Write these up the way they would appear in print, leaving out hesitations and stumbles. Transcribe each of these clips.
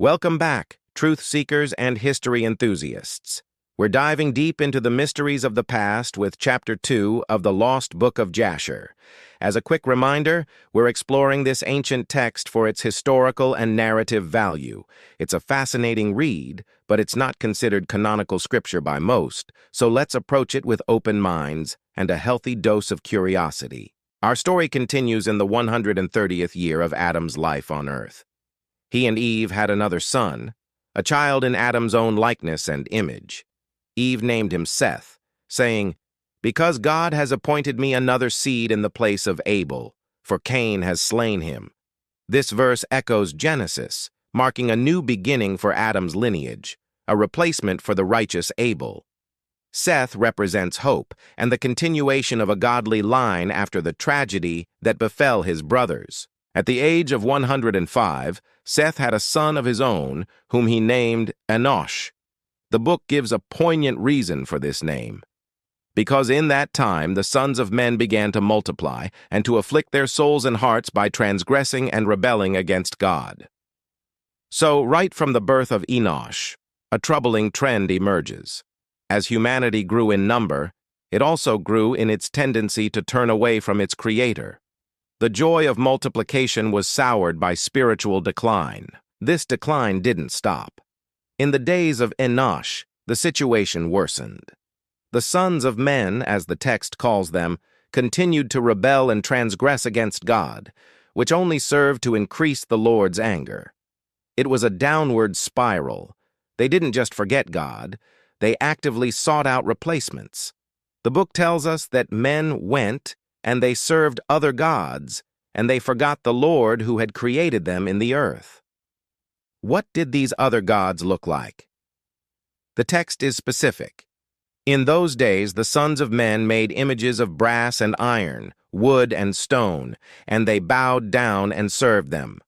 Welcome back, truth seekers and history enthusiasts. We're diving deep into the mysteries of the past with Chapter 2 of the Lost Book of Jasher. As a quick reminder, we're exploring this ancient text for its historical and narrative value. It's a fascinating read, but it's not considered canonical scripture by most, so let's approach it with open minds and a healthy dose of curiosity. Our story continues in the 130th year of Adam's life on earth. He and Eve had another son, a child in Adam's own likeness and image. Eve named him Seth, saying, "Because God has appointed me another seed in the place of Abel, for Cain has slain him." This verse echoes Genesis, marking a new beginning for Adam's lineage, a replacement for the righteous Abel. Seth represents hope and the continuation of a godly line after the tragedy that befell his brothers. At the age of 105, Seth had a son of his own, whom he named Enosh. The book gives a poignant reason for this name. Because in that time the sons of men began to multiply and to afflict their souls and hearts by transgressing and rebelling against God. So, right from the birth of Enosh, a troubling trend emerges. As humanity grew in number, it also grew in its tendency to turn away from its Creator. The joy of multiplication was soured by spiritual decline. This decline didn't stop. In the days of Enosh, the situation worsened. The sons of men, as the text calls them, continued to rebel and transgress against God, which only served to increase the Lord's anger. It was a downward spiral. They didn't just forget God, they actively sought out replacements. The book tells us that men went and they served other gods, and they forgot the Lord who had created them in the earth. What did these other gods look like? The text is specific. In those days, the sons of men made images of brass and iron, wood and stone, and they bowed down and served them.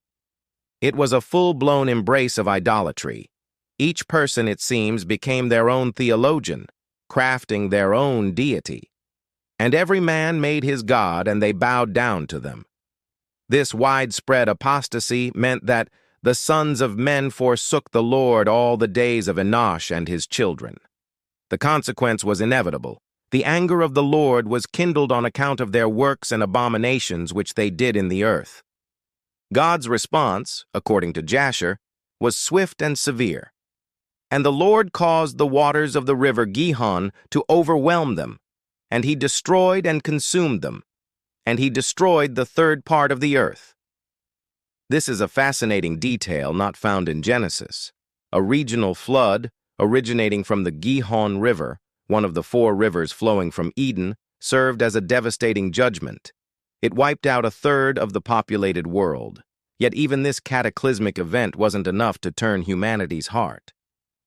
It was a full-blown embrace of idolatry. Each person, it seems, became their own theologian, crafting their own deity. And every man made his god, and they bowed down to them. This widespread apostasy meant that the sons of men forsook the Lord all the days of Enosh and his children. The consequence was inevitable. The anger of the Lord was kindled on account of their works and abominations which they did in the earth. God's response, according to Jasher, was swift and severe. And the Lord caused the waters of the river Gihon to overwhelm them, and he destroyed and consumed them, and he destroyed the third part of the earth. This is a fascinating detail not found in Genesis. A regional flood, originating from the Gihon River, one of the 4 rivers flowing from Eden, served as a devastating judgment. It wiped out a third of the populated world. Yet even this cataclysmic event wasn't enough to turn humanity's heart.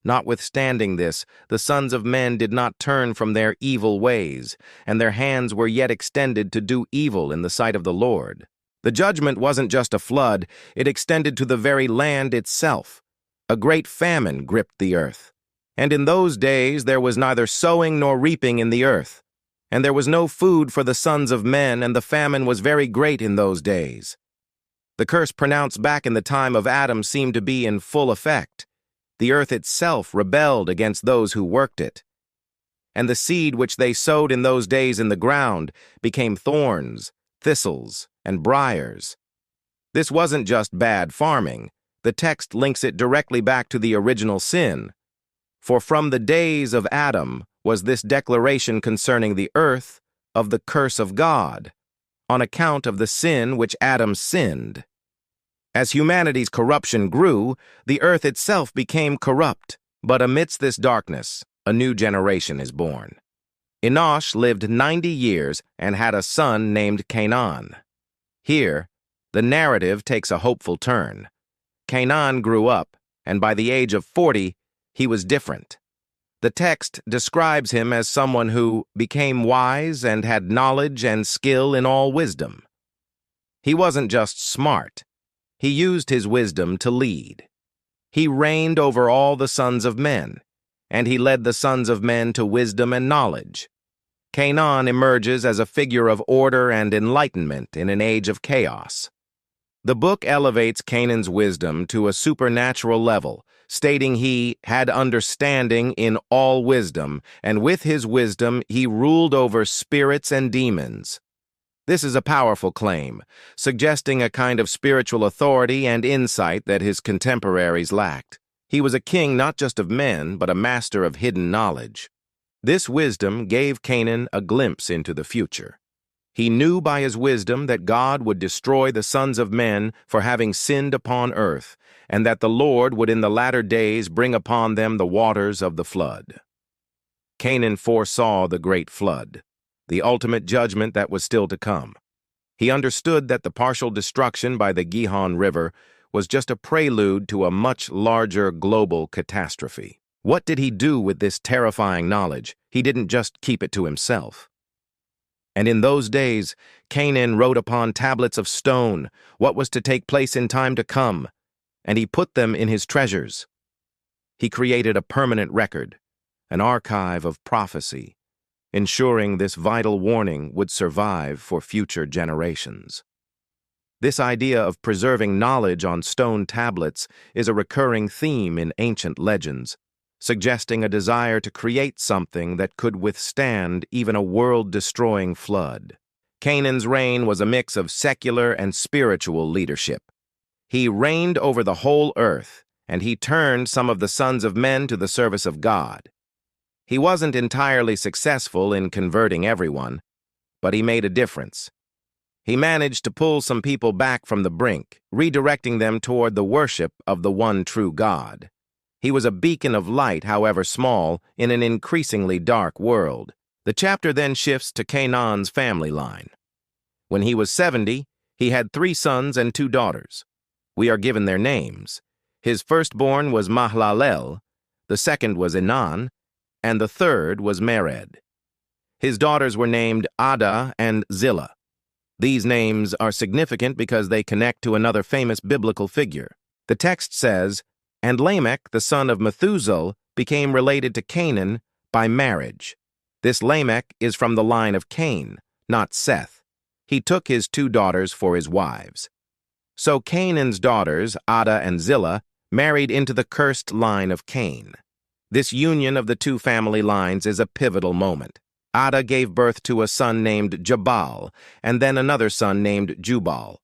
Notwithstanding this, the sons of men did not turn from their evil ways, and their hands were yet extended to do evil in the sight of the Lord. The judgment wasn't just a flood, it extended to the very land itself. A great famine gripped the earth. And in those days there was neither sowing nor reaping in the earth. And there was no food for the sons of men, and the famine was very great in those days. The curse pronounced back in the time of Adam seemed to be in full effect. The earth itself rebelled against those who worked it. And the seed which they sowed in those days in the ground became thorns, thistles, and briars. This wasn't just bad farming. The text links it directly back to the original sin. For from the days of Adam was this declaration concerning the earth of the curse of God, on account of the sin which Adam sinned. As humanity's corruption grew, the earth itself became corrupt. But amidst this darkness, a new generation is born. Enosh lived 90 years and had a son named Canaan. Here, the narrative takes a hopeful turn. Canaan grew up, and by the age of 40, he was different. The text describes him as someone who became wise and had knowledge and skill in all wisdom. He wasn't just smart. He used his wisdom to lead. He reigned over all the sons of men, and he led the sons of men to wisdom and knowledge. Canaan emerges as a figure of order and enlightenment in an age of chaos. The book elevates Canaan's wisdom to a supernatural level, stating he had understanding in all wisdom, and with his wisdom he ruled over spirits and demons. This is a powerful claim, suggesting a kind of spiritual authority and insight that his contemporaries lacked. He was a king not just of men, but a master of hidden knowledge. This wisdom gave Canaan a glimpse into the future. He knew by his wisdom that God would destroy the sons of men for having sinned upon earth, and that the Lord would in the latter days bring upon them the waters of the flood. Canaan foresaw the great flood, the ultimate judgment that was still to come. He understood that the partial destruction by the Gihon River was just a prelude to a much larger global catastrophe. What did he do with this terrifying knowledge? He didn't just keep it to himself. And in those days, Canaan wrote upon tablets of stone what was to take place in time to come, and he put them in his treasures. He created a permanent record, an archive of prophecy, ensuring this vital warning would survive for future generations. This idea of preserving knowledge on stone tablets is a recurring theme in ancient legends, suggesting a desire to create something that could withstand even a world-destroying flood. Canaan's reign was a mix of secular and spiritual leadership. He reigned over the whole earth, and he turned some of the sons of men to the service of God. He wasn't entirely successful in converting everyone, but he made a difference. He managed to pull some people back from the brink, redirecting them toward the worship of the one true God. He was a beacon of light, however small, in an increasingly dark world. The chapter then shifts to Canaan's family line. When he was 70, he had 3 sons and 2 daughters. We are given their names. His firstborn was Mahlalel, the second was Enan, and the third was Mered. His daughters were named Ada and Zillah. These names are significant because they connect to another famous biblical figure. The text says, "And Lamech, the son of Methuselah, became related to Canaan by marriage." This Lamech is from the line of Cain, not Seth. He took his 2 daughters for his wives. So Canaan's daughters, Ada and Zillah, married into the cursed line of Cain. This union of the 2 family lines is a pivotal moment. Ada gave birth to a son named Jabal, and then another son named Jubal.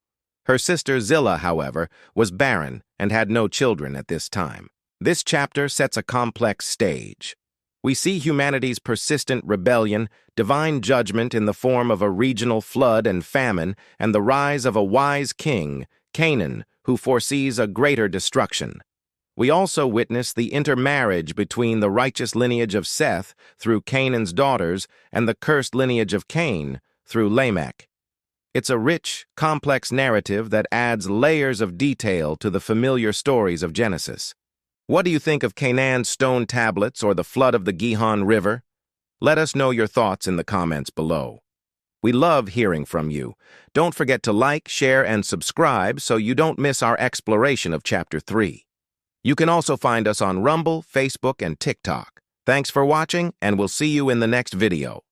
Her sister Zillah, however, was barren and had no children at this time. This chapter sets a complex stage. We see humanity's persistent rebellion, divine judgment in the form of a regional flood and famine, and the rise of a wise king, Canaan, who foresees a greater destruction. We also witness the intermarriage between the righteous lineage of Seth through Canaan's daughters and the cursed lineage of Cain through Lamech. It's a rich, complex narrative that adds layers of detail to the familiar stories of Genesis. What do you think of Canaan's stone tablets or the flood of the Gihon River? Let us know your thoughts in the comments below. We love hearing from you. Don't forget to like, share, and subscribe so you don't miss our exploration of Chapter 3. You can also find us on Rumble, Facebook, and TikTok. Thanks for watching, and we'll see you in the next video.